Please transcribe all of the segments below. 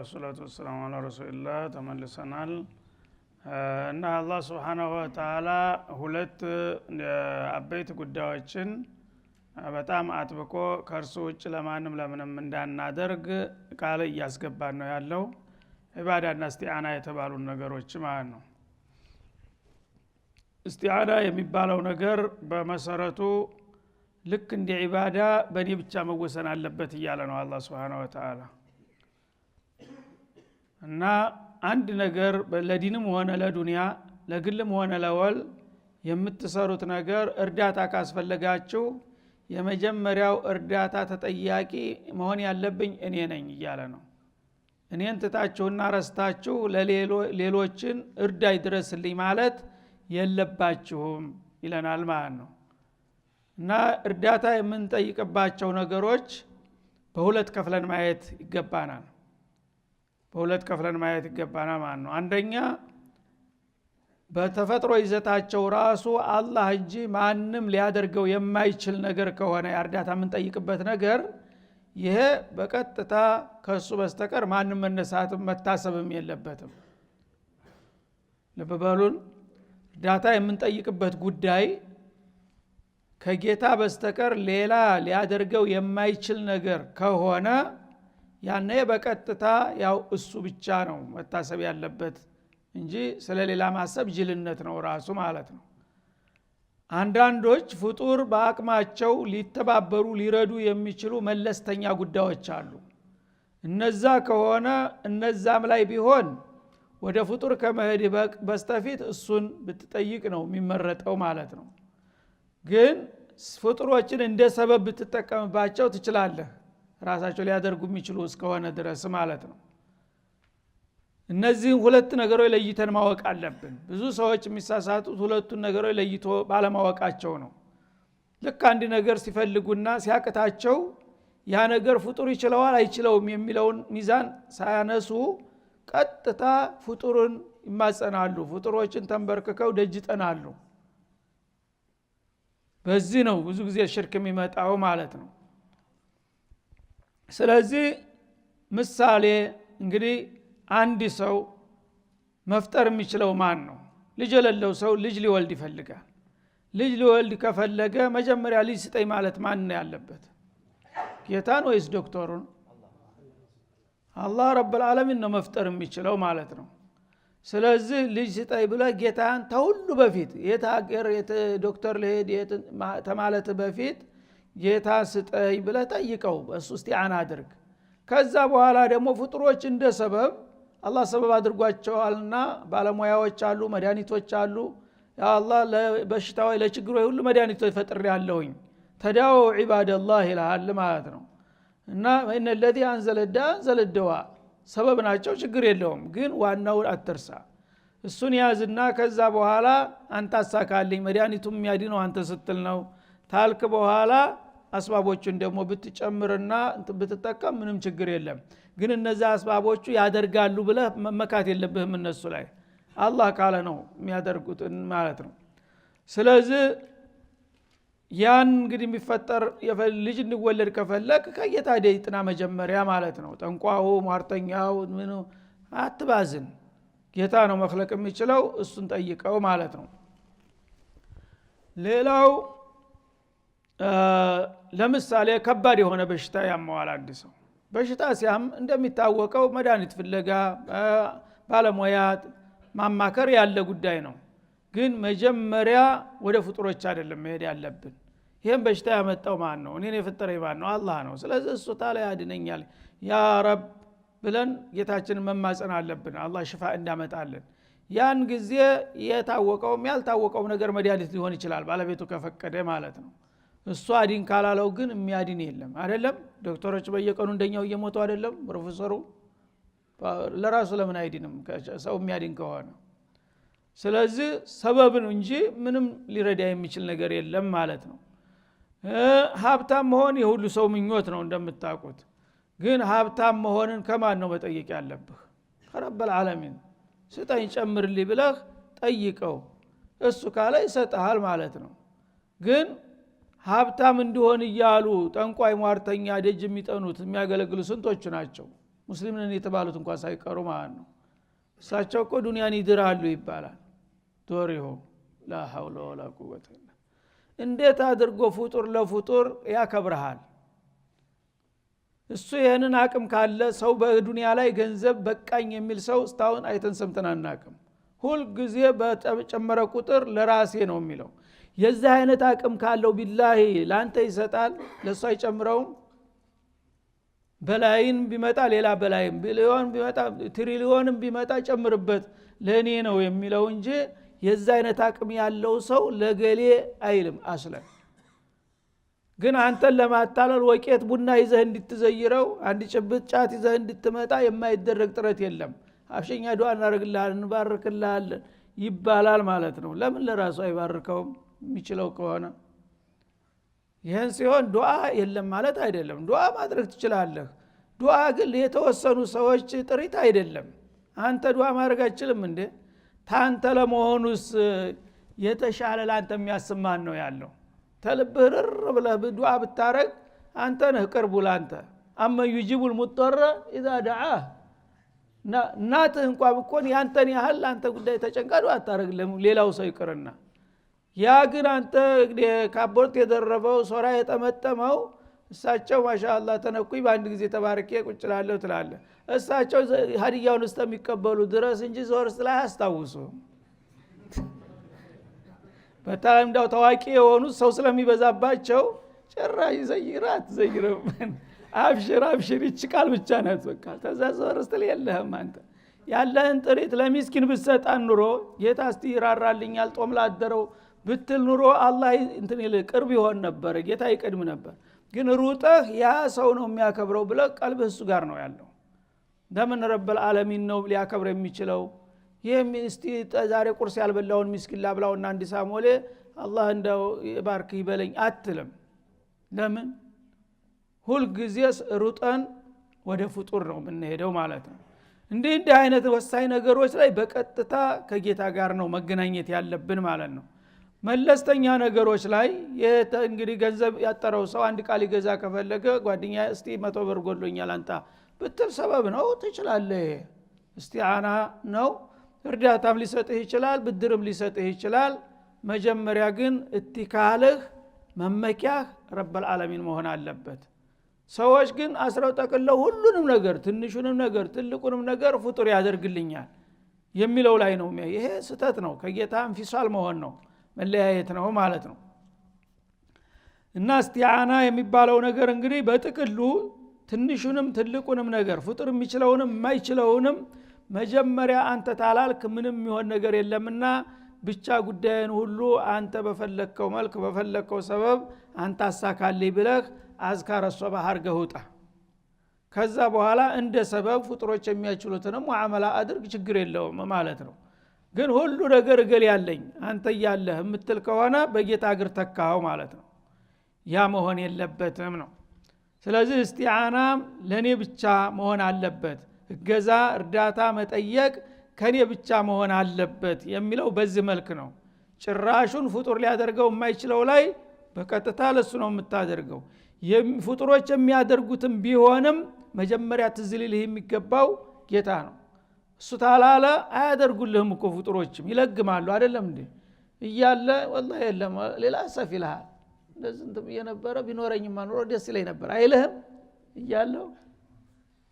ወሰላቱ ወሰላሙ ዐላ ረሱሊላህ ተመልሰናል እና አላህ Subhanahu Wa Ta'ala ሁለት አበይት ጉዳዮችን በጣም አጥብቆ ከርሱ ውጭ ለማንም ለምንም እንዳናደርግ ቃል እያስገባን ነው ያለው ኢባዳና እስቲዓና የተባሉ ነገሮች ማለት ነው። እስቲዓና የሚባለው ነገር በመሰረቱ ልክ እንደ ኢባዳ በኔ ብቻ መወሰን አለበት እያለ ነው አላህ Subhanahu Wa Ta'ala። እና አንድ ነገር ለዲንም ሆነ ለዱንያ ለግልም ሆነ ለወል የምትሰሩት ነገር እርዳታ ካስፈልጋችሁ የመጀመሪያው እርዳታ ተጠያቂ መሆን ያለብኝ እኔ ነኝ እያለ ነው። እኔን ትታችሁና ረስታችሁ ለሌሎችን እርዳይ ድረስልኝ ማለት የለባችሁም ይለናል ማለት ነው። እና እርዳታ የምንጠይቅባቸው ነገሮች በሁለት ከፍለን ማየት ይገባናል ማለት ነው። አንደኛ በተፈጥሮ ይዘታቸው ራሱ አላህ እንጂ ማንም ሊያደርገው የማይችል ነገር ከሆነ እርዳታ የምንጠይቅበት ነገር ይሄ በቀጥታ ከሱ በስተቀር ማንም መነሳትም መታሰብም የለበትም። ለበባሉን እርዳታ የምንጠይቅበት ጉዳይ ከጌታ በስተቀር ሌላ ሊያደርገው የማይችል ነገር ከሆነ ያኔ በቀጥታ ያው እሱ ብቻ ነው መታሰብ ያለበት እንጂ ስለሌላ ማሰብ ጅልነት ነው ራሱ ማለት ነው። አንዳንዶች ፍጡር በአቅማቸው ሊተባበሩ ሊረዱ የሚችሉ መለስተኛ ጉዳዮች አሉ። እነዛ ከሆነ እነዛም ላይ ቢሆን ወደ ፍጡር ከመሄድ በስተፊት እሱን ብትጠይቅ ነው የሚመረጠው ማለት ነው። ግን ፍጡሮችን እንደ ሰበብ ብትጠቀምባቸው ትችላለህ ራሳቸው ሊያደርጉ የሚችሉ እስከሆነ ድረስ ማለት ነው። እነዚህን ሁለት ነገሮች ለይተን ማወቅ አለብን። ብዙ ሰዎች የሚሳሳቱት ሁለቱን ነገሮች ለይቶ ባለማወቃቸው ነው። ልክ አንድ ነገር ሲፈልጉና ሲያቅታቸው ያ ነገር ፍጡር ይችለዋል አይችለውም የሚለውን ሚዛን ሳያነሱ ቀጥታ ፍጡርን ይማጸናሉ፣ ፍጡሮችን ተንበርክከው ደጅ ይጠናሉ። በዚህ ነው ብዙ ጊዜ ሽርክ የሚመጣው ማለት ነው። ስለዚህ ምሳሌ እንግዲህ አንድ ሰው መፍጠር የሚችለው ማን ነው? ልጅ የሌለው ሰው ልጅ ሊወልድ ይፈልጋል። ልጅ ሊወልድ ከፈለገ መጀመሪያ ልጅ ስጠኝ ማለት ማን ነው ያለበት? ጌታን ወይስ ዶክተሩን? አላህ ረብል ዓለሚን ነው መፍጠር የሚችለው ማለት ነው። ስለዚህ ልጅ ስጠኝ ብለህ ጌታን ተሁሉ በፊት የት ሀገር የት ዶክተር ለሄድ ተማለት በፊት ጌታ ስጠኝ ብለህ ጠይቀው፣ በሱ እስቲዓና አድርግ። ከዛ በኋላ ደግሞ ፍጡሮች እንደ ሰበብ አላህ ሰበብ አድርጓቸዋልና ባለሙያዎች አሉ፣ መድኃኒቶች አሉ። ያ አላህ ለበሽታው ለችግሮች ሁሉ መድኃኒቶች ፈጥሬያለሁኝ ተዳው ዒባደላህ ይላል ማለት ነው። እና እነ الذي انزل الدواء ሰበብ ናቸው፣ ችግር የለውም። ግን ዋናውን አትርሳ። እሱን ያዝና ከዛ በኋላ አንተ አሳካልኝ፣ መድኃኒቱም የሚያድነው አንተ ስትል ነው ታልክ በኋላ አስባቦቹን ደግሞ ብትጨምርና ብትጠቀም ምንም ችግር የለም። ግን እነዛ አስባቦቹ ያደርጋሉ ብለህ መመካት የለብህም እነሱ ላይ። አላህ ካለ ነው የሚያደርጉት ማለት ነው። ስለዚህ ያን እንግዲህ የሚፈጠር ልጅ እንዲወለድ ከፈለክ ከጌታ ደይጥና መጀመሪያ ማለት ነው። ጠንቋው ሟርተኛው ምኑ አትባዝን። ጌታ ነው መخلቅ የሚችለው፣ እሱን ጠይቀው ማለት ነው። ሌላው ለምሳሌ ከባድ የሆነ በሽታ ያመዋል አንድ ሰው። በሽታ ሲያም እንደሚታወቀው መድኃኒት ፍለጋ ባለሙያ ማማከር ያለ ጉዳይ ነው። ግን መጀመሪያ ወደ ፍጡሮች አይደለም መሄድ ያለብን። ይሄን በሽታ ያመጣው ማን ነው? እኔን የፈጠረኝ ማን ነው? አላህ ነው። ስለዚህ እሱ ታላ ያድነኛል ያ ረብ ብለን ጌታችንን መማጸን አለብን፣ አላህ ሽፋ እንዳመጣልን። ያን ጊዜ የታወቀውም ያልታወቀው ነገር መድኃኒት ሊሆን ይችላል ባለቤቱ ከፈቀደ ማለት ነው። እሱ አዲን ካላለው ግን የሚያድን የለም አይደለም። ዶክተሮች በየቀኑ እንደኛው እየሞቱ አይደለም? ፕሮፌሰሩ ለራሱ ለምን አይድንም ሰው የሚያድን ከሆነ? ስለዚህ ሰበብ ነው እንጂ ምንም ሊረዳ የሚችል ነገር የለም ማለት ነው። ሀብታም መሆን የሁሉ ሰው ምኞት ነው እንደምታውቁት። ግን ሀብታም መሆንን ከማን ነው መጠየቅ ያለብህ? ከረበል ዓለሚን። ስጠኝ ጨምርልኝ ብለህ ጠይቀው፣ እሱ ካለ ይሰጥሃል ማለት ነው። ግን ሀብታም እንዲሆን እያሉ ጠንቋይ ሟርተኛ ደጅ የሚጠኑት የሚያገለግሉ ስንቶች ናቸው? ሙስሊም ነን የተባሉት እንኳን ሳይቀሩ ማለት ነው። እሳቸው እኮ ዱንያን ይድራሉ ይባላል። ዶሪሆ ላ ሐውለ ወላ ቁወተ ኢላ እንዴት አድርጎ ፍጡር ለፍጡር ያከብረሃል? እሱ ይሄንን አቅም ካለ ሰው በዱንያ ላይ ገንዘብ በቃኝ የሚል ሰው እስካሁን አይተን ሰምተን አናውቅም። ሁል ጊዜ በጨመረ ቁጥር ለራሴ ነው የሚለው። የዚህ አይነት አቅም ካለው ቢላሂ ላንተ ይሰጣል፣ ለሱ አይጨምረውም? በላይን ቢመጣ ሌላ በላይን ቢሊዮን ቢመጣ ትሪሊዮንም ቢመጣ ጨምርበት ለኔ ነው የሚለው እንጂ የዚህ አይነት አቅም ያለው ሰው ለገሌ አይልም አስለን። ግን አንተን ለማታለል ወቄት ቡና ይዘህ እንድትዘይረው አንድ ጭብጥ ጫት ይዘህ እንድትመጣ የማይደረግ ጥረት የለም። አፍሸኛ ዱዓ እናደርግልሃለን እንባርክልሃለን ይባላል ማለት ነው። ለምን ለራሱ አይባርከውም የሚችለው ከሆነ? ይህን ሲሆን ዱዓ የለም ማለት አይደለም። ዱዓ ማድረግ ትችላለህ። ዱዓ ግን የተወሰኑ ሰዎች ጥሪት አይደለም። አንተ ዱዓ ማድረግ አይችልም እንዴ? ታንተ ለመሆኑስ የተሻለ ላንተ የሚያስማን ነው ያለው? ተልብህ ርር ብለህ ዱዓ ብታረግ አንተ ነህ ቅርቡ ላንተ። አመ ይጂቡል ሙጠረ ኢዛ ደዓህ እናትህ እንኳን ብኮን ያንተን ያህል አንተ ጉዳይ ተጨንቃ ዱዓ አታረግልህም ሌላው ሰው ይቅርና። ያ ግን አንተ ካቦርት የደረበው ሶራ የጠመጠመው እሳቸው ማሻአላህ ተነኩኝ በአንድ ጊዜ ተባረከ ቁጭላለሁ ትላለህ። እሳቸው ሀዲያውን እስከሚቀበሉ ድረስ እንጂ ዞርስ ላይ አስታውሱ። በጣም እንዳው ታዋቂ የሆኑት ሰው ስለሚበዛባቸው ጭራሽ ዘይራት ዘይረብን አብሽር አብሽር ይችቃል ብቻ ናት በቃ። ተዛዘርስ የለህም አንተ ያለህን ጥሪት ለሚስኪን ብትሰጣን ኑሮ ጌታ እስቲ ይራራልኛል ጦም ላደረው ብትል ኑሮ አላህ እንትን ይልህ ቅርብ ይሆን ነበር፣ ጌታ ይቀድም ነበር። ግን ሩጠህ ያ ሰው ነው የሚያከብረው ብለህ ቀልብህ እሱ ጋር ነው ያለው። ለምን ረብል ዓለሚን ነው ሊያከብር የሚችለው? ይሄም እስቲ ዛሬ ቁርስ ያልበላውን ምስኪን ላብላውና እንዲሳሞሌ አላህ እንደው ይባርክ ይበለኝ አትልም። ለምን? ሁል ጊዜ ሩጠን ወደ ፍጡር ነው የምንሄደው ማለት ነው። እንዲህ አይነት ወሳኝ ነገሮች ላይ በቀጥታ ከጌታ ጋር ነው መገናኘት ያለብን ማለት ነው። መለስተኛ ነገሮች ላይ እንግዲህ ገንዘብ ያጠረው ሰው አንድ ቃል ይገዛ ከፈለገ ጓደኛ እስቲ 100 ብር ጎሎኛል አንተ ብትል ሰበብ ነው ትችላለህ። እስቲዓና ነው፣ እርዳታም ሊሰጥህ ይችላል፣ ብድርም ሊሰጥህ ይችላል። መጀመሪያ ግን እትካልህ መመኪያህ ረብል ዓለሚን መሆን አለበት። ሰዎች ግን አስረው ጠቅለው ሁሉንም ነገር ትንሹንም ነገር ትልቁንም ነገር ፍጡር ያደርግልኛል የሚለው ላይ ነው። ይሄ ስህተት ነው። ከጌታ እንፊሳል መሆን ነው፣ መለያየት ነው ማለት ነው። እና እስቲዓና የሚባለው ነገር እንግዲህ በጥቅሉ ትንሹንም ትልቁንም ነገር ፍጡር የሚችለውንም የማይችለውንም መጀመሪያ አንተ ታላልክ ምንም የሚሆን ነገር የለምና ብቻ ጉዳይን ሁሉ አንተ በፈለከው መልክ በፈለከው ሰበብ አንተ አሳካልኝ ብለህ አዝካረ ሶባህ አርገህ ውጣ። ከዛ በኋላ እንደ ሰበብ ፍጡሮች የሚያችሉትንም ሙዓመላ አድርግ፣ ችግር የለውም ማለት ነው። ግን ሁሉ ነገር እገል ያለኝ አንተ ያለህ የምትል ከሆነ በጌታ እግር ተካው ማለት ነው። ያ መሆን የለበትም ነው። ስለዚህ እስቲዓናም ለኔ ብቻ መሆን አለበት፣ እገዛ እርዳታ መጠየቅ ከኔ ብቻ መሆን አለበት የሚለው በዚህ መልክ ነው። ጭራሹን ፍጡር ሊያደርገው የማይችለው ላይ በቀጥታ ለሱ ነው የምታደርገው። ፍጡሮች የሚያደርጉትም ቢሆንም መጀመሪያ ትዝልልህ የሚገባው ጌታ ነው። እሱ ታላለ አያደርጉልህም እኮ ፍጡሮችም ይለግማሉ አይደለም እንዴ? እያለ ወላሂ የለም ሌላ ሰፍ ይልሃል። እንደዚህ እንትን የነበረ ቢኖረኝማ ኑሮ ደስ ይለኝ ነበር አይልህም እያለው።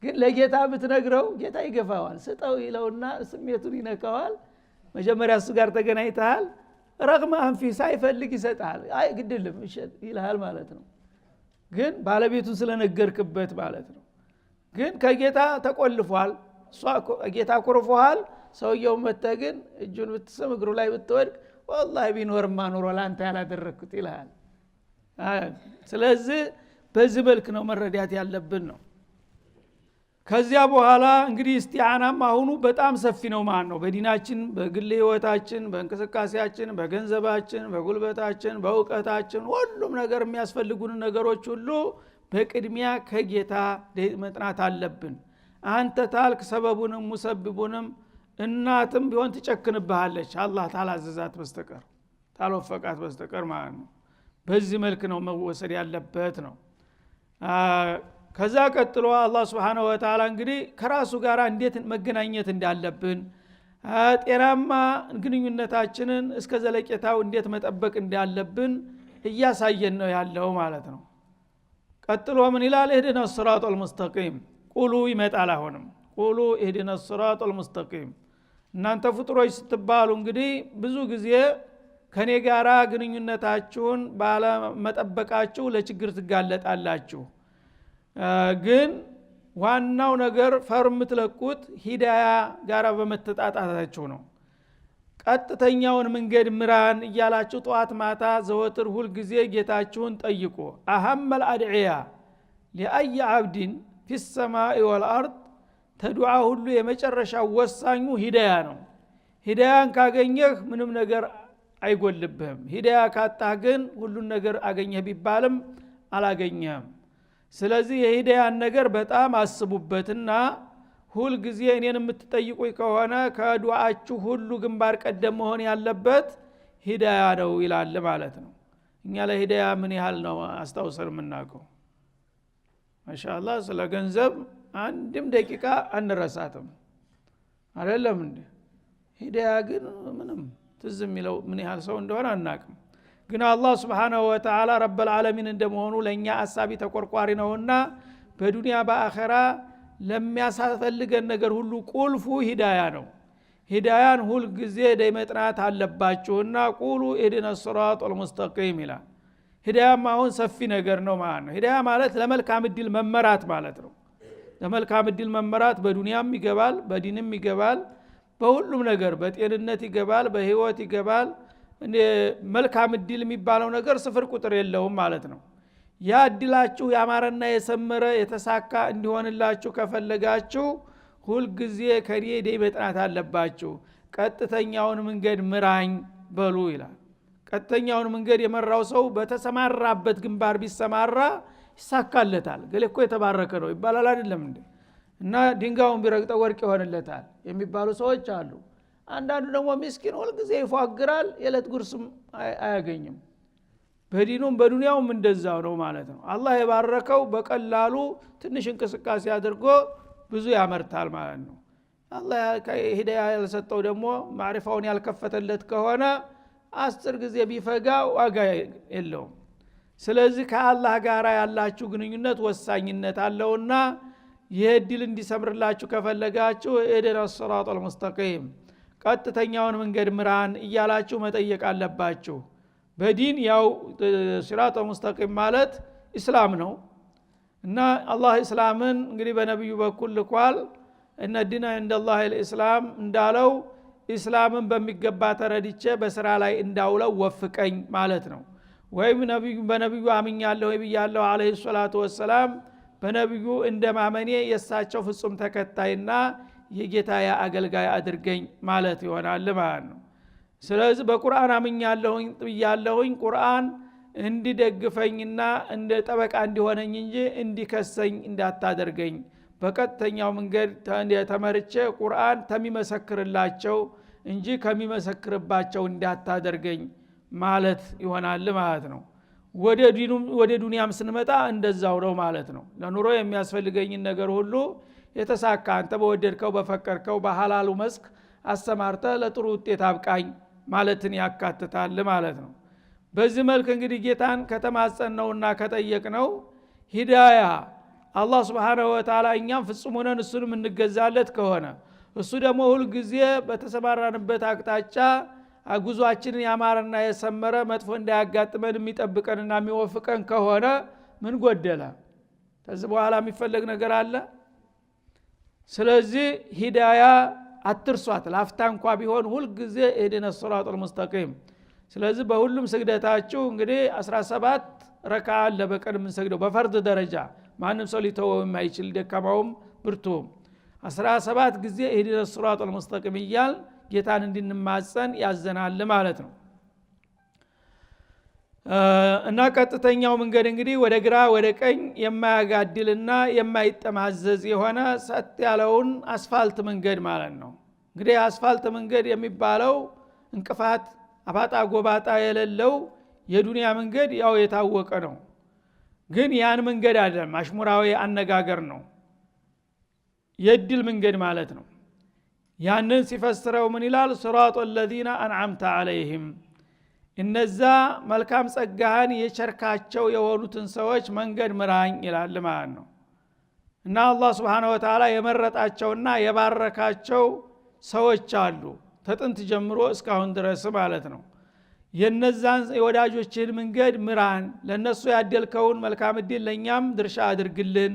ግን ለጌታ ብትነግረው ጌታ ይገፋዋል። ስጠው ይለውና ስሜቱን ይነካዋል። መጀመሪያ እሱ ጋር ተገናኝተሃል፣ ረግማ አንፊ ሳይፈልግ ይሰጣል። አይ ግድልም ይልሃል ማለት ነው። ግን ባለቤቱን ስለነገርክበት ማለት ነው። ግን ከጌታ ተቆልፏል። ጌታ ኮርፎሃል። ሰውየው መተህ ግን እጁን ብትስም እግሩ ላይ ብትወድቅ ወላሂ ቢኖርማ ኑሮ ላንተ ያላደረኩት ይልሃል። ስለዚህ በዚህ መልክ ነው መረዳት ያለብን ነው። ከዚያ በኋላ እንግዲህ እስቲዓናም አሁኑ በጣም ሰፊ ነው ማለት ነው። በዲናችን፣ በግል ህይወታችን፣ በእንቅስቃሴያችን፣ በገንዘባችን፣ በጉልበታችን፣ በእውቀታችን ሁሉም ነገር የሚያስፈልጉን ነገሮች ሁሉ በቅድሚያ ከጌታ መጥናት አለብን። አንተ ታልክ ሰበቡንም ሙሰብቡንም እናትም ቢሆን ትጨክንብሃለች አላህ ታላዘዛት በስተቀር ታልወፈቃት በስተቀር ማለት ነው። በዚህ መልክ ነው መወሰድ ያለበት ነው። ከዛ ቀጥሎ አላህ Subhanahu Wa Ta'ala እንግዲህ ከራሱ ጋር እንዴት መገናኘት እንዳለብን ጤናማ ግንኙነታችንን እስከ ዘለቄታው እንዴት መጠበቅ እንዳለብን እያሳየን ነው ያለው ማለት ነው። ቀጥሎ ምን ይላል? እህዲነ الصراطል ሙስተቂም ቁሉ ይመጣል። አሁንም ቁሉ እህዲነ الصراطል ሙስተቂም እናንተ ፍጡሮች ስትባሉ እንግዲህ ብዙ ጊዜ ከኔ ጋራ ግንኙነታችሁን ባለመጠበቃችሁ ለችግር ትጋለጣላችሁ። ግን ዋናው ነገር ፈርም ትለቁት ሂዳያ ጋራ በመተጣጣታችሁ ነው። ቀጥተኛውን መንገድ ምራን እያላችሁ ጧት ማታ ዘወትር ሁል ጊዜ ጌታችሁን ጠይቁ። አህመል አድዒያ ለአይ አብድን في السماء والارض ተዱዓ ሁሉ የመጨረሻው ወሳኙ ሂዳያ ነው። ሂዳያን ካገኘህ ምንም ነገር አይጎልብህም። ሂዳያ ካጣህ ግን ሁሉን ነገር አገኘህ ቢባልም አላገኘህም። ስለዚህ የሂዳያን ነገር በጣም አስቡበትና ሁል ጊዜ እኔን የምትጠይቁኝ ከሆነ ከዱዓችሁ ሁሉ ግንባር ቀደም መሆን ያለበት ሂዳያ ነው ይላል ማለት ነው። እኛ ለሂዳያ ምን ያህል ነው አስተውሰን የምናውቀው? ማሻአላህ ስለ ገንዘብ አንድም ደቂቃ አንረሳትም አይደለም እንዴ? ሂዳያ ግን ምንም ትዝ የሚለው ምን ያህል ሰው እንደሆነ አናውቅም። ግን አላህ Subhanahu Wa Ta'ala ረብል ዓለሚን እንደመሆኑ ለኛ አሳቢ ተቆርቋሪ ነውና በዱንያ በአኺራ ለሚያሳፈልገን ነገር ሁሉ ቁልፉ ሂዳያ ነው። ሂዳያን ሁል ጊዜ ደይመጥናት አለባችሁና ቁሉ እህዲነ الصراطል ሙስተቂም ይላል። ሂዳያም አሁን ሰፊ ነገር ነው ማለት ነው። ሂዳያ ማለት ለመልካም እድል መመራት ማለት ነው። ለመልካም እድል መመራት በዱንያም ይገባል፣ በዲንም ይገባል፣ በሁሉም ነገር በጤንነት ይገባል፣ በህይወት ይገባል። መልካም እድል የሚባለው ነገር ስፍር ቁጥር የለውም ማለት ነው። ያ እድላችሁ ያማረና የሰመረ የተሳካ እንዲሆንላችሁ ከፈለጋችሁ ሁል ጊዜ ከኔ ደይመጥናት አለባችሁ። ቀጥተኛውን መንገድ ምራኝ በሉ ይላል። ቀጥተኛውን መንገድ የመራው ሰው በተሰማራበት ግንባር ቢሰማራ ይሳካለታል። ገሌኮ የተባረከ ነው ይባላል አይደለም እንዴ? እና ድንጋዩን ቢረግጠው ወርቅ ይሆንለታል የሚባሉ ሰዎች አሉ። አንዳንዱ ደግሞ ምስኪን ሁል ጊዜ ይፏግራል፣ የለት ጉርስም አያገኝም። በዲኑም በዱንያውም እንደዛው ነው ማለት ነው። አላህ የባረከው በቀላሉ ትንሽ እንቅስቃሴ አድርጎ ብዙ ያመርታል ማለት ነው። አላህ ሂዳያ ያልሰጠው ደግሞ ማዕሪፋውን ያልከፈተለት ከሆነ 10 ጊዜ ቢፈጋ ዋጋ የለውም። ስለዚህ ከአላህ ጋር ያላችሁ ግንኙነት ወሳኝነት አለውና ይህ እድል እንዲሰምርላችሁ ከፈለጋችሁ እህዲነ الصراطል ሙስተቂም ቀጥተኛውን መንገድ ምራን እያላችሁ መጠየቅ አለባችሁ። በዲን ያው ሲራጡል ሙስተቂም ማለት እስላም ነው እና አላህ እስላምን እንግዲህ በነብዩ በኩል ልኳል። እነ ዲነ እንደላህ الاسلام እንዳለው እስላምን በሚገባ ተረድቼ በስራ ላይ እንዳውለው ወፍቀኝ ማለት ነው። ወይም በነብዩ አምኛለሁ ይብያለሁ አለይሂ ሰላቱ ወሰለም በነብዩ እንደማመኔ የሳቸው ፍጹም ተከታይና የጌታዬ አገልጋይ አድርገኝ ማለት ይሆናል ማለት ነው። ስለዚህ በቁርአን አምኛለሁኝ ጥያለሁኝ ቁርአን እንዲደግፈኝና እንደ ጠበቃ እንዲሆነኝ እንጂ እንዲከሰኝ እንዳታደርገኝ በቀጥተኛው መንገድ ተመርጬ ቁርአን ተሚመሰክርላቸው እንጂ ከሚመሰክርባቸው እንዳታደርገኝ ማለት ይሆናል ማለት ነው። ወደ ዱንያም ስንመጣ እንደዛው ነው ማለት ነው። ለኑሮ የሚያስፈልገኝ ነገር ሁሉ የተሳካ አንተ በወደድከው በፈቀድከው በሐላሉ መስክ አሰማርተ ለጥሩ ውጤት አብቃኝ ማለትን ያካትታል ማለት ነው። በዚህ መልክ እንግዲህ ጌታን ከተማጸነውና ከጠየቅነው ሂዳያ አላህ Subhanahu Wa Ta'ala እኛም ፍጹም ሆነን እሱንም እንገዛለት ከሆነ እሱ ደግሞ ሁሉ ጊዜ በተሰማራንበት አቅጣጫ ጉዟችንን ያማረና የሰመረ መጥፎ እንዳያጋጥመን የሚጠብቀንና የሚወፍቀን ከሆነ ምን ጎደለ? ከዚህ በኋላ የሚፈለግ ነገር አለ? ስለዚህ ሂዳያ አትርሷት። ላፍታ እንኳን ቢሆን ሁሉ ጊዜ እህዲነ الصراطል ሙስተቂም። ስለዚህ በሁሉም ስግደታችሁ እንግዲህ 17 ረካ አለ በቀን ምን ሰግደው በፈርድ ደረጃ ማንም ሰው ሊተወው የማይችል ደካማውም ብርቱም 17 ጊዜ እህዲነ الصراطል ሙስተቂም ይያል ጌታን እንድንማጸን ያዘናል ማለት ነው። እና ቀጥተኛው መንገድ እንግዲህ ወደ ግራ ወደ ቀኝ የማያጋድልና የማይጠማዘዝ የሆነ ሰጥ ያለውን አስፋልት መንገድ ማለት ነው። እንግዲህ አስፋልት መንገድ የሚባለው እንቅፋት አባጣ ጎባጣ የሌለው የዱንያ መንገድ ያው የታወቀ ነው። ግን ያን መንገድ አይደለም፣ አሽሙራዊ አነጋገር ነው፣ የድል መንገድ ማለት ነው። ያንን ሲፈስረው ምን ይላል? صراط الذين انعمت عليهم እነዛ መልካም ጸጋህን የቸርካቸው የሆኑትን ሰዎች መንገድ ምራኝ ይላል ማለት ነው። እና አላህ Subhanahu Wa Ta'ala የመረጣቸውና የባረካቸው ሰዎች አሉ ተጥንት ጀምሮ እስካሁን ድረስ ማለት ነው። የነዛን የወዳጆችን መንገድ ምራን፣ ለነሱ ያደልከውን መልካም እድል ለኛም ድርሻ አድርግልን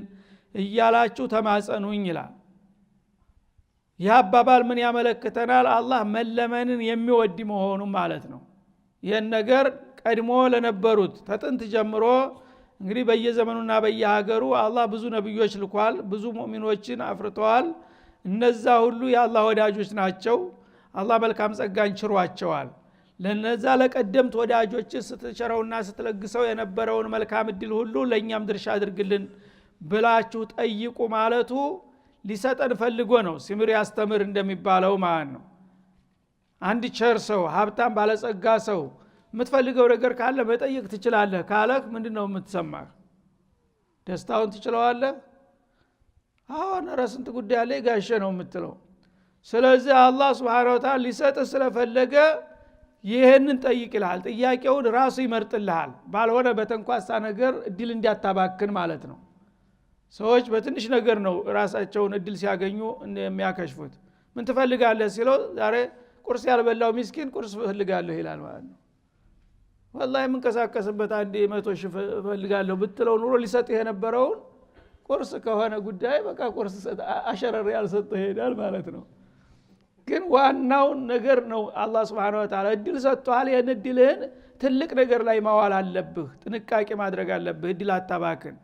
እያላችሁ ተማጸኑኝ ይላል። ይህ አባባል ምን ያመለክተናል? አላህ መለመንን የሚወድ መሆኑ ማለት ነው። ይህን ነገር ቀድሞ ለነበሩት ተጥንት ጀምሮ እንግዲህ በየዘመኑና በየሀገሩ አላህ ብዙ ነብዮች ልኳል፣ ብዙ ሙእሚኖችን አፍርተዋል። እነዛ ሁሉ የአላህ ወዳጆች ናቸው። አላህ መልካም ጸጋን ችሯቸዋል። ለነዛ ለቀደምት ወዳጆች ስትቸረውና ስትለግሰው የነበረውን መልካም እድል ሁሉ ለኛም ድርሻ አድርግልን ብላችሁ ጠይቁ ማለቱ ሊሰጠን ፈልጎ ነው። ሲምር ያስተምር እንደሚባለው ማለት ነው። አንድ ቸር ሰው ሀብታም ባለጸጋ ሰው የምትፈልገው ነገር ካለ መጠየቅ ትችላለህ ካለህ ምንድነው የምትሰማህ? ደስታውን ትችለዋለህ? አሁን ረስንት ጉዳይ ላይ ጋሼ ነው የምትለው። ስለዚህ አላህ Subhanahu Wa Ta'ala ሊሰጥህ ስለፈለገ ይሄንን ጠይቅ ይልሃል። ጥያቄውን ራሱ ይመርጥልሃል። ባልሆነ በተንኳሳ ነገር እድል እንዲያታባክን ማለት ነው። ሰዎች በትንሽ ነገር ነው ራሳቸውን እድል ሲያገኙ የሚያከሽፉት። ምን ትፈልጋለህ ሲለው ዛሬ ቁርስ ያልበላው ምስኪን ቁርስ ፈልጋለሁ ይላል ማለት ነው። ወላሂ መንቀሳቀስበት 100 ሺህ ፈልጋለሁ ብትለው ኑሮ ሊሰጥህ የነበረውን ቁርስ ከሆነ ጉዳይ በቃ ቁርስ አሸረር ያልሰጠህ ይሄዳል ማለት ነው። ግን ዋናው ነገር ነው አላህ Subhanahu Wa Ta'ala እድል ሰጥቷል። ይሄን እድልህን ትልቅ ነገር ላይ ማዋል አለብህ፣ ጥንቃቄ ማድረግ አለብህ፣ እድል አታባክን።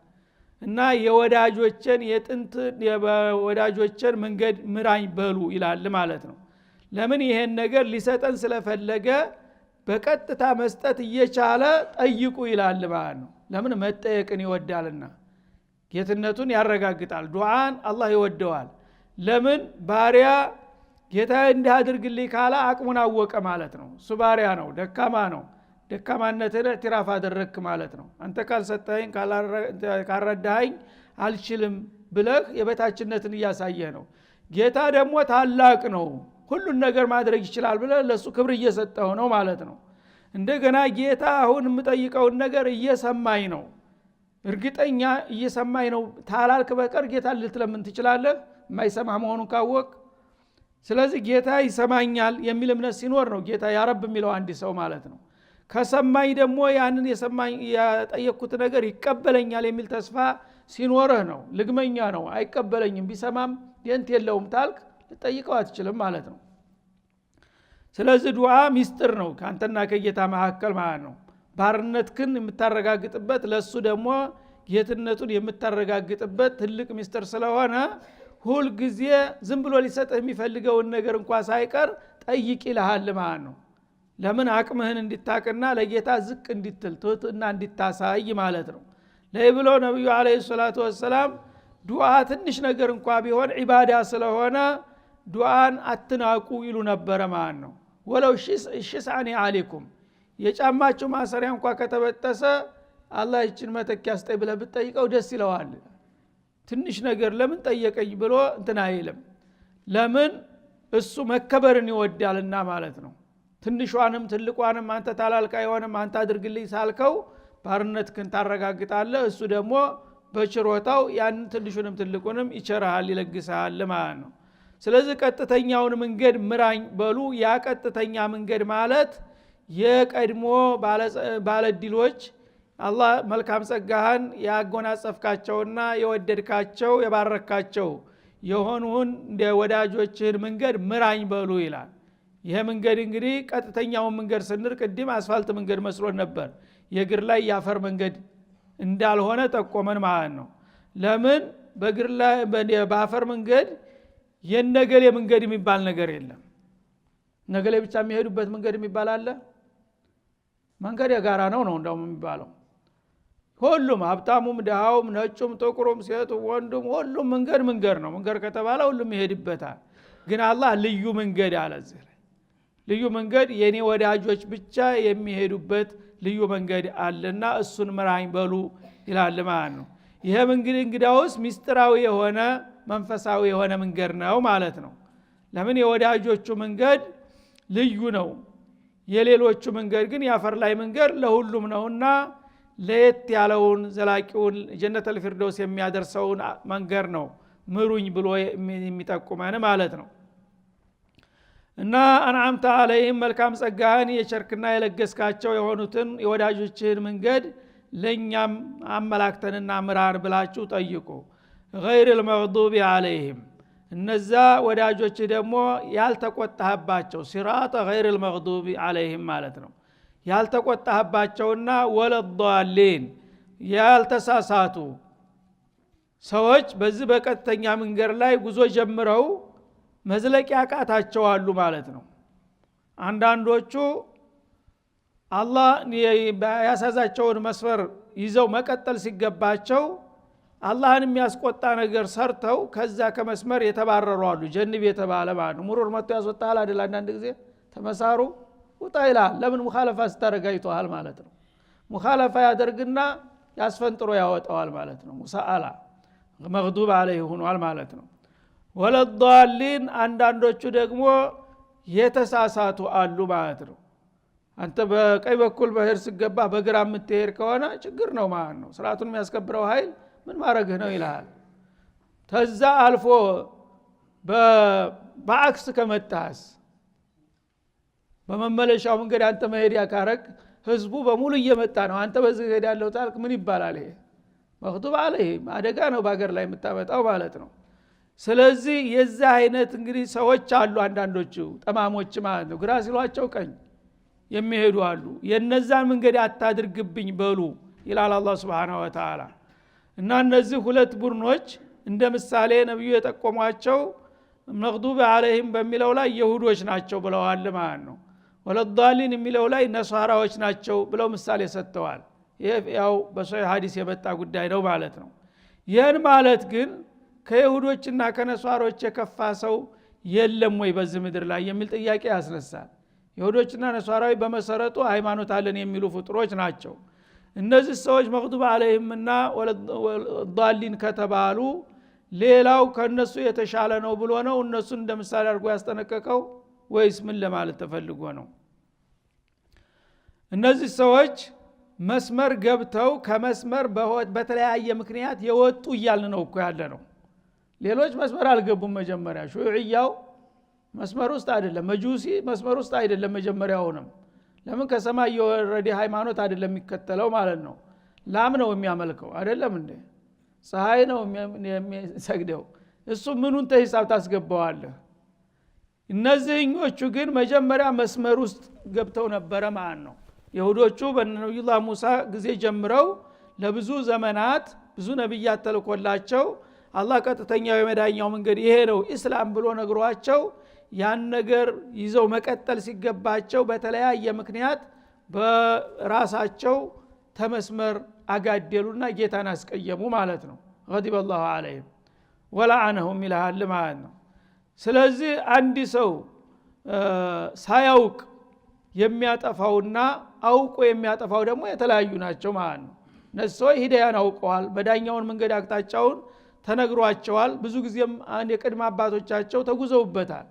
እና የወዳጆችን የጥንት የወዳጆችን መንገድ ምራኝ በሉ ይላል ማለት ነው። ለምን ይሄን ነገር ሊሰጠን ስለፈለገ በቀጥታ መስጠት እየቻለ ጠይቁ ይላል ማለት ነው። ለምን መጠየቅን ይወዳልና ጌትነቱን ያረጋግጣል። ዱዓን አላህ ይወደዋል። ለምን ባሪያ ጌታ እንዲህ አድርግልኝ ካለ አቅሙን አወቀ ማለት ነው። እሱ ባሪያ ነው፣ ደካማ ነው። ደካማነትን ኢዕትራፍ አደረክ ማለት ነው። አንተ ካልሰጠኸኝ ካልረዳኸኝ አልችልም ብለህ የበታችነትን እያሳየህ ነው። ጌታ ደግሞ ታላቅ ነው፣ ሁሉን ነገር ማድረግ ይችላል ብለህ ለሱ ክብር እየሰጠው ነው ማለት ነው። እንደገና ጌታ አሁን የምጠይቀውን ነገር እየሰማኝ ነው፣ እርግጠኛ እየሰማኝ ነው ታላልክ በቀር ጌታ ልትለምን ትችላለህ የማይሰማ መሆኑን ካወቅ። ስለዚህ ጌታ ይሰማኛል የሚል እምነት ሲኖር ነው ጌታ ያ ረብ የሚለው አንድ ሰው ማለት ነው። ከሰማኝ ደግሞ ያንን የሰማኝ ያጠየቅኩት ነገር ይቀበለኛል የሚል ተስፋ ሲኖርህ ነው። ልግመኛ ነው አይቀበለኝም ቢሰማም የንት የለውም ታልክ ልጠይቀው አትችልም ማለት ነው። ስለዚህ ዱዓ ሚስጥር ነው ካንተና ከጌታ መካከል ማለት ነው። ባርነትክን የምታረጋግጥበት ለሱ ደግሞ ጌትነቱን የምታረጋግጥበት ትልቅ ሚስጥር ስለሆነ ሁል ጊዜ ዝም ብሎ ሊሰጥህ የሚፈልገውን ነገር እንኳን ሳይቀር ጠይቅ ይልሃል ማለት ነው። ለምን አቅምህን እንድታቅና ለጌታ ዝቅ እንድትል ትህትና እንድታሳይ ማለት ነው። ለይብሎ ነብዩ አለይሂ ሰላቱ ወሰለም ዱዓ ትንሽ ነገር እንኳን ቢሆን ዒባዳ ስለሆነ ዱዓን አትናቁ ይሉ ነበር ማለት ነው። ወለው ሽስአኒ አለይኩም የጫማችሁ ማሰሪያ እንኳን ከተበጠሰ አላህ ይችን መተኪያ ስጠይ ብለህ ብትጠይቀው ደስ ይለዋል። ትንሽ ነገር ለምን ጠየቀኝ ብሎ እንትና አይልም። ለምን እሱ መከበርን ይወዳልና ማለት ነው። ትንሿንም ትልቋንም አንተ ታላልቃ የሆነም አንተ አድርግልኝ ሳልከው ባርነትክን ታረጋግጣለህ። እሱ ደግሞ በችሮታው ያን ትንሹንም ትልቁንም ይቸራል ይለግሳል ማለት ነው። ስለዚህ ቀጥተኛውን መንገድ ምራኝ በሉ። ያ ቀጥተኛ መንገድ ማለት የቀድሞ ባለድሎች አላህ መልካም ጸጋህን ያጎናጸፍካቸውና የወደድካቸው የባረካቸው የሆኑን እንደ ወዳጆችን መንገድ ምራኝ በሉ ይላል። ይሄ መንገድ እንግዲህ ቀጥተኛውን መንገድ ስንር ቅድም አስፋልት መንገድ መስሎን ነበር። የእግር ላይ ያፈር መንገድ እንዳልሆነ ጠቆመን ማለት ነው። ለምን በእግር ላይ በአፈር መንገድ የነገሌ መንገድ የሚባል ነገር የለም። ነገሌ ብቻ የሚሄዱበት መንገድ የሚባል አለ? መንገድ የጋራ ነው እንደውም የሚባለው። ሁሉም ሀብታሙም ደሃውም ነጩም ጥቁሩም ሴቱም ወንዱም ሁሉም መንገድ ነው። መንገድ ከተባለ ሁሉም ይሄድበታል። ግን አላህ ልዩ መንገድ አለ። ልዩ መንገድ የኔ ወዳጆች ብቻ የሚሄዱበት ልዩ መንገድ አለና እሱን ምራኝ በሉ ይላል ማለት ነው። ይሄም እንግዲያውስ ሚስጥራዊ የሆነ መንፈሳዊ የሆነ መንገድ ነው ማለት ነው። ለምን የወዳጆቹ መንገድ ልዩ ነው፣ የሌሎቹ መንገድ ግን ያፈር ላይ መንገድ ለሁሉም ነውና ለየት ያለውን ዘላቂውን ጀነተል ፊርደውስ የሚያደርሰውን መንገድ ነው ምሩኝ ብሎ የሚጠቁመን ማለት ነው። እና አንዓምተ አለይሂም መልካም ጸጋህን የቸርክና የለገስካቸው የሆኑትን የወዳጆችህን መንገድ ለኛም አመላክተንና ምራን ብላችሁ ጠይቁ። ገይረል መግዱቢ አለይሂም እነዛ ወዳጆች ደግሞ ያልተቆጣህባቸው ሲራጠ ገይረል መግዱቢ አለይሂም ማለት ነው። ያልተቆጣህባቸውና ወለዷሊን ያልተሳሳቱ ሰዎች በዚህ በቀጥተኛ መንገድ ላይ ጉዞ ጀምረው መዝለቅ ያቃታቸው አሉ ማለት ነው። አንዳንዶቹ አላህ ያሳዛቸውን መስፈር ይዘው መቀጠል ሲገባቸው አላህን የሚያስቆጣ ነገር ሰርተው ከዛ ከመስመር የተባረሩ አሉ። ጀንብ የተባለ ማለት ነው። ሙሩር መጥቶ ያስወጣል አይደል? አንዳንድ ጊዜ ተመሳሩ ውጣ ይላል። ለምን ሙኻለፋ ስታረጋይቷል ማለት ነው። ሙኻለፋ ያደርግና ያስፈንጥሮ ያወጣዋል ማለት ነው። ሙሳአላ መግዱብ አለይህ ሆኗል ማለት ነው። ወለዷሊን አንዳንዶቹ ደግሞ የተሳሳቱ አሉ ማለት ነው። አንተ በቀኝ በኩል በህር ሲገባ በግራ የምትሄድ ከሆነ ችግር ነው ማለት ነው። ስርዓቱን የሚያስከብረው ኃይል ምን ማድረግህ ነው ይልሃል። ተዛ አልፎ በአክስ ከመጣስ በመመለሻው መንገድ አንተ መሄድ ያካረክ ህዝቡ በሙሉ እየመጣ ነው፣ አንተ በዚህ ሄድ ያለው ታልክ ምን ይባላል? ይሄ መግዱብ አለይህ አደጋ ነው በአገር ላይ የምታመጣው ማለት ነው። ስለዚህ የዛ አይነት እንግዲህ ሰዎች አሉ፣ አንዳንዶቹ ጠማሞች ማለት ነው። ግራ ሲሏቸው ቀኝ የሚሄዱ አሉ። የነዛን መንገድ አታድርግብኝ በሉ ይላል አላህ Subhanahu Wa Ta'ala። እና እነዚህ ሁለት ቡድኖች እንደ ምሳሌ ነብዩ የጠቆሟቸው መግዱብ አለይሂም በሚለው ላይ ይሁዶች ናቸው ብለዋል ማለት ነው። ወለዷሊን የሚለው ላይ ነሷራዎች ናቸው ብለው ምሳሌ ሰጥተዋል። ይሄ ያው በሶሒህ ሐዲስ የመጣ ጉዳይ ነው ማለት ነው። ይህን ማለት ግን ከይሁዶችና ከነሷሮች የከፋ ሰው የለም ወይ በዚህ ምድር ላይ የሚል ጥያቄ ያስነሳል። ይሁዶችና ነሷራዊ በመሰረቱ ሃይማኖት አለን የሚሉ ፍጡሮች ናቸው። እነዚህ ሰዎች መግዱብ አለይሂምና ወለዷሊን ከተባሉ ሌላው ከነሱ የተሻለ ነው ብሎ ነው እነሱን እንደምሳሌ አድርጎ ያስጠነቀቀው ወይስ ምን ለማለት ተፈልጎ ነው? እነዚህ ሰዎች መስመር ገብተው ከመስመር በተለያየ ምክንያት የወጡ እያልን ነው እኮ ያለ ነው። ሌሎች መስመር አልገቡም። መጀመሪያ ሹዕያው መስመር ውስጥ አይደለም፣ መጁሲ መስመር ውስጥ አይደለም። መጀመሪያውንም ለምን ከሰማይ የወረደ ሃይማኖት አይደለም የሚከተለው ማለት ነው። ላም ነው የሚያመልከው አይደለም እንዴ? ፀሐይ ነው የሚሰግደው። እሱ ምኑን ተሂሳብ ታስገባዋለህ? እነዚህኞቹ ግን መጀመሪያ መስመር ውስጥ ገብተው ነበረ ማለት ነው። ይሁዶቹ በነብዩላህ ሙሳ ጊዜ ጀምረው ለብዙ ዘመናት ብዙ ነብያት ተልኮላቸው አላህ ቀጥተኛው የመዳኛው መንገድ ይሄ ነው ኢስላም ብሎ ነግሯቸው ያን ነገር ይዘው መቀጠል ሲገባቸው በተለያየ ምክንያት በራሳቸው ተመስመር አጋደሉና ጌታን አስቀየሙ ማለት ነው። غضب الله عليهم ولعنهم ይላል ማለት ነው። ስለዚህ አንድ ሰው ሳያውቅ የሚያጠፋውና አውቆ የሚያጠፋው ደግሞ የተለያዩ ናቸው ማለት ነው። እነሱ ሂዳያን አውቀዋል፣ በዳኛውን መንገድ አቅጣጫውን ተነግሯቸዋል። ብዙ ጊዜም አንድ የቅድመ አባቶቻቸው ተጉዘውበታል።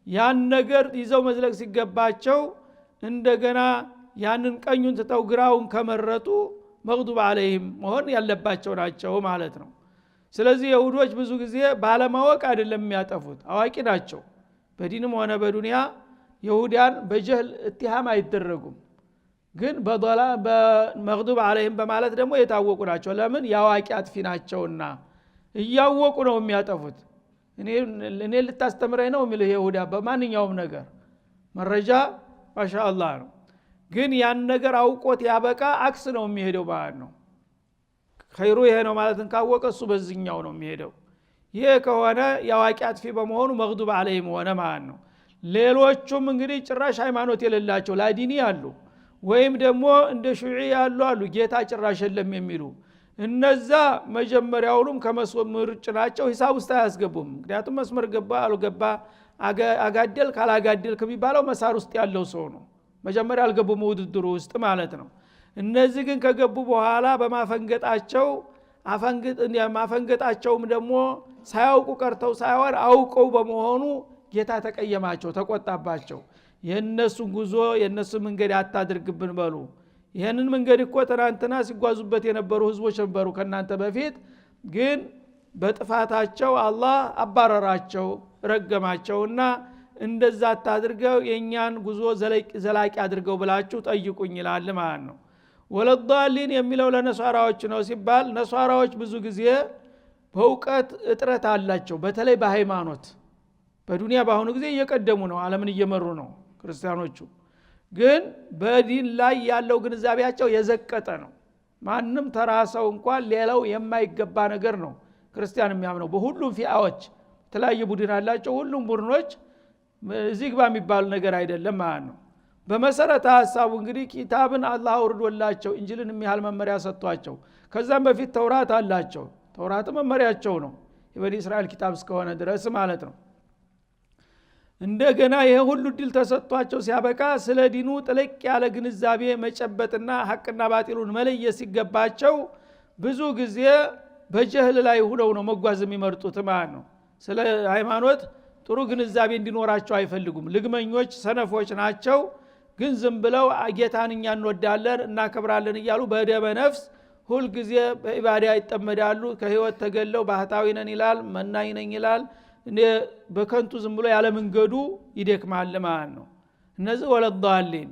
ያን ነገር ይዘው መዝለቅ ሲገባቸው እንደገና ያንን ቀኙን ትተው ግራውን ከመረጡ መግዱብ አለይሂም መሆን ያለባቸው ናቸው ማለት ነው። ስለዚህ ይሁዶች ብዙ ጊዜ ባለማወቅ አይደለም የሚያጠፉት፣ አዋቂ ናቸው። በዲንም ሆነ በዱንያ ይሁዳን በጀህል እትሃም አይደረጉም። ግን በመግዱብ አለይሂም በማለት ደግሞ የታወቁ ናቸው። ለምን? ያዋቂ አጥፊ ናቸውና እያወቁ ነው የሚያጠፉት። እኔ ልታስተምረኝ ነው የሚለው ይሁዳ በማንኛውም ነገር መረጃ ማሻአላህ ነው። ግን ያን ነገር አውቆት ያበቃ አክስ ነው የሚሄደው ማለት ነው። ኸይሩ ይሄ ነው ማለትን ካወቀ እሱ በዚህኛው ነው የሚሄደው። ይሄ ከሆነ ያዋቂ አጥፊ በመሆኑ መግዱብ አለይሂም ሆነ ማለት ነው። ሌሎቹም እንግዲህ ጭራሽ ሃይማኖት የሌላቸው ላዲኒ አሉ፣ ወይም ደግሞ እንደ ሹዒ ያሉ አሉ፣ ጌታ ጭራሽ የለም የሚሉ እነዛ መጀመሪያውንም ከመስመር ውጭ ናቸው፣ ሂሳብ ውስጥ አያስገቡም። ምክንያቱም መስመር ገባ አልገባ አጋደል ካላጋደል ከሚባለው መሳር ውስጥ ያለው ሰው ነው። መጀመሪያ አልገቡም ውድድሩ ውስጥ ማለት ነው። እነዚህ ግን ከገቡ በኋላ ማፈንገጣቸውም ደግሞ ሳያውቁ ቀርተው ሳይሆን አውቀው በመሆኑ ጌታ ተቀየማቸው ተቆጣባቸው የነሱን ጉዞ የነሱ መንገድ አታድርግብን በሉ ይሄንን መንገድ እኮ ትናንትና ሲጓዙበት የነበሩ ህዝቦች ነበሩ ከናንተ በፊት ግን በጥፋታቸው አላህ አባረራቸው ረገማቸውና እንደዛ አታድርገው የኛን ጉዞ ዘላቂ አድርገው ብላችሁ ጠይቁኝ ይላል ማለት ነው ወለዳሊን የሚለው ለነሷራዎች ነው ሲባል ነሷራዎች ብዙ ጊዜ በእውቀት እጥረት አላቸው በተለይ በሃይማኖት በዱንያ ባሁኑ ጊዜ እየቀደሙ ነው ዓለምን እየመሩ ነው ክርስቲያኖቹ ግን በዲን ላይ ያለው ግንዛቤያቸው የዘቀጠ ነው ማንንም ተራሰው እንኳን ሌላው የማይገባ ነገር ነው ክርስቲያን የሚያምነው በሁሉም ፊአዎች ተለያየ ቡድን አላቸው ሁሉም ቡድኖች እዚህ ግባ የሚባል ነገር አይደለም ማለት ነው በመሰረተ ሐሳቡ እንግዲህ ኪታብን አላህ አውርዶላቸው እንጂልን የሚያህል መመሪያ ሰጥቷቸው ከዛም በፊት ተውራት አላቸው ተውራት መመሪያቸው ነው የበኒ እስራኤል ኪታብ እስከሆነ ድረስ ማለት ነው እንደገና ይሄ ሁሉ ድል ተሰጥቷቸው ሲያበቃ ስለ ዲኑ ጥልቅ ያለ ግንዛቤ መጨበጥና ሐቅና ባጢሉን መለየት ሲገባቸው ብዙ ጊዜ በጀህል ላይ ሆነው ነው መጓዝ የሚመርጡት ማለት ነው ስለ ሃይማኖት ጥሩ ግንዛቤ እንዲኖራቸው አይፈልጉም ልግመኞች ሰነፎች ናቸው ግን ዝም ብለው ጌታንኛ እንወዳለን እናከብራለን እያሉ በደበ ነፍስ ሁሉ ጊዜ በኢባዳ ይጠመዳሉ ከህይወት ተገለው ባህታዊ ነን ይላል መናኝ ነኝ ይላል በከንቱ ዝም ብሎ ያለ መንገዱ ይደክማል ማለት ነው እነዚህ ወለዳሊን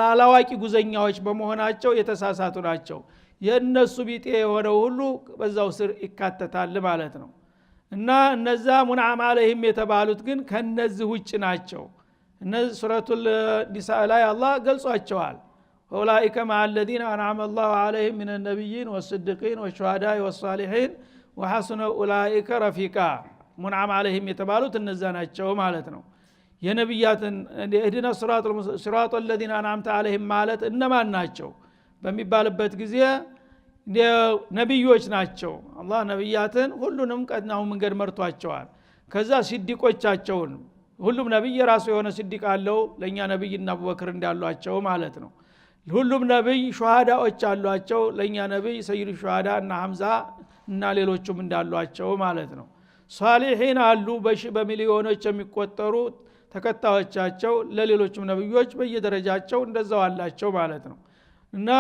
ያላዋቂ ጉዘኛዎች በመሆናቸው የተሳሳቱ ናቸው የነሱ ቢጤ የሆነው ሁሉ በዛው ስር ይካተታል ማለት ነው እና እነዛ ሙንዓም አለይሂም የተባሉት ግን ከነዚህ ውጭ ናቸው እነዚህ ሱረቱል ኒሳ ላይ አላህ ገልጿቸዋል ኡላኢከ መዐ الذين أنعم الله عليهم من النبيين والصديقين والشهداء والصالحين وحسن أولئك رفيقا ሙንዓም አለይሂም የተባሉት እነዛ ናቸው ማለት ነው የነብያትን እህዲና ሲራጥ الذين أنعمت عليهم ማለት እነማን ናቸው በሚባልበት ጊዜ ነብዮች ናቸው አላህ ነብያትን ሁሉንም ቀድናው መንገድ መርቷቸዋል ከዛ ሲዲቆቻቸውን ሁሉም ነብይ ራሱ የሆነ ሲዲቅ አለው ለኛ ነብይና አቡበክር እንዳሏቸው ማለት ነው ሁሉም ነብይ ሹሃዳዎች አሏቸው ለኛ ነብይ ሰይዱ ሹሃዳ እና ሐምዛ እና ሌሎችም እንዳሏቸው ማለት ነው ሷሊሒን አሉ በሚሊዮኖች የሚቆጠሩ ተከታዮቻቸው ለሌሎችም ነብዮች በየደረጃቸው እንደዛው አላቸው ማለት ነው እና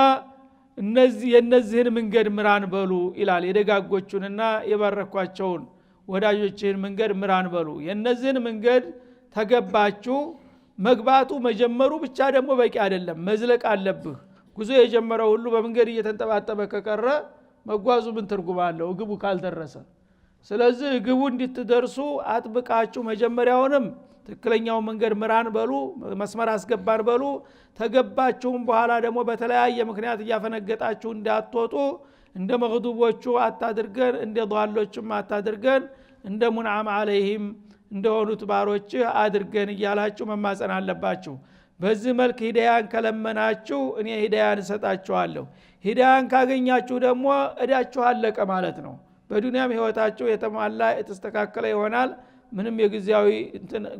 የነዚህን መንገድ ምራን በሉ ይላል የደጋጎቹንና የባረኳቸውን ወዳጆችን መንገድ ምራን በሉ የነዚህን መንገድ ተገባችሁ መግባቱ መጀመሩ ብቻ ደግሞ በቂ አይደለም መዝለቅ አለብህ ጉዞ የጀመረው ሁሉ በመንገድ እየተንጠባጠበ ከቀረ መጓዙ ምን ትርጉም አለው ግቡ ካልደረሰ ስለዚህ ግቡ እንድትደርሱ አጥብቃችሁ መጀመሪያውንም ትክክለኛው መንገድ ምራን በሉ መስመር አስገባን በሉ ተገባችሁም በኋላ ደግሞ በተለያየ ምክንያት እያፈነገጣችሁ እንዳትወጡ እንደ መግዱቦቹ አታድርገን እንደ ዷሎችም አታድርገን እንደ ሙንዓም አለይሂም እንደሆኑት ባሮች አድርገን እያላችሁ መማጸን አለባችሁ በዚህ መልክ ሂዳያን ከለመናችሁ እኔ ሂዳያን እሰጣችኋለሁ ሂዳያን ካገኛችሁ ደግሞ እዳችሁ አለቀ ማለት ነው በዱንያም ህይወታችሁ የተሟላ የተስተካከለ ይሆናል ምንም የጊዜያዊ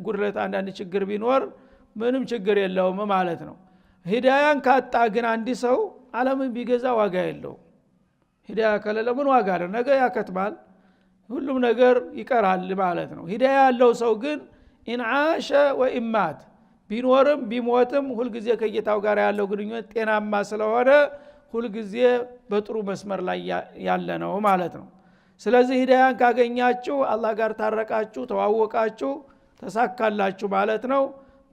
ጉድለት አንዳንድ ችግር ቢኖር ምንም ችግር የለውም ማለት ነው ሂዳያን ካጣ ግን አንድ ሰው ዓለምን ቢገዛ ዋጋ የለው ሂዳያ ከሌለ ምን ዋጋ አለው ነገ ያከትማል ሁሉም ነገር ይቀራል ማለት ነው ሂዳያ ያለው ሰው ግን ኢንዓሸ ወኢማት ቢኖርም ቢሞትም ሁሉ ጊዜ ከጌታው ጋር ያለው ግንኙነት ጤናማ ስለሆነ ሁሉ ጊዜ በጥሩ መስመር ላይ ያለ ነው ማለት ነው ስለዚህ ሂዳያን ካገኛችሁ አላህ ጋር ታረቃችሁ ተዋወቃችሁ ተሳካላችሁ ማለት ነው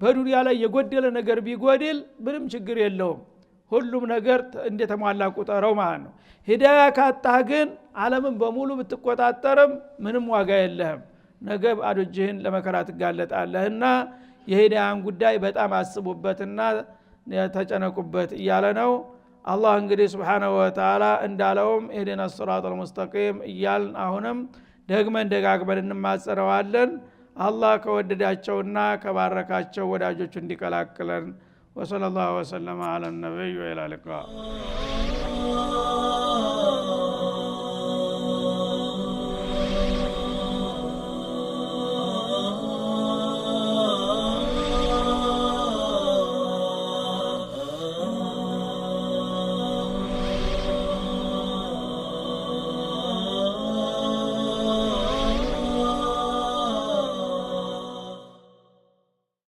በዱንያ ላይ የጎደለ ነገር ቢጎድል ምንም ችግር የለውም ሁሉም ነገር እንደተሟላ ቁጠረው ማለት ነው ሂዳያ ካጣህ ግን ዓለምን በሙሉ ብትቆጣጠርም ምንም ዋጋ የለህም ነገ አዶጅህን ለመከራ ትጋለጣለህና የሂዳያን ጉዳይ በጣም አስቡበትና ተጨነቁበት እያለ ነው አላህ እንግዲህ Subhanahu Wa Ta'ala እንዳለውም ኢህዲና ሲራጠል ሙስተቂም እያልን አሁንም ደግመን ደጋግመን እንማጸረዋለን አላህ ከወደዳቸውና ከባረካቸው ወዳጆቹ እንዲቀላቅለን ወሰለላሁ ዐለ ነብዩ ወኢላ ሊቃ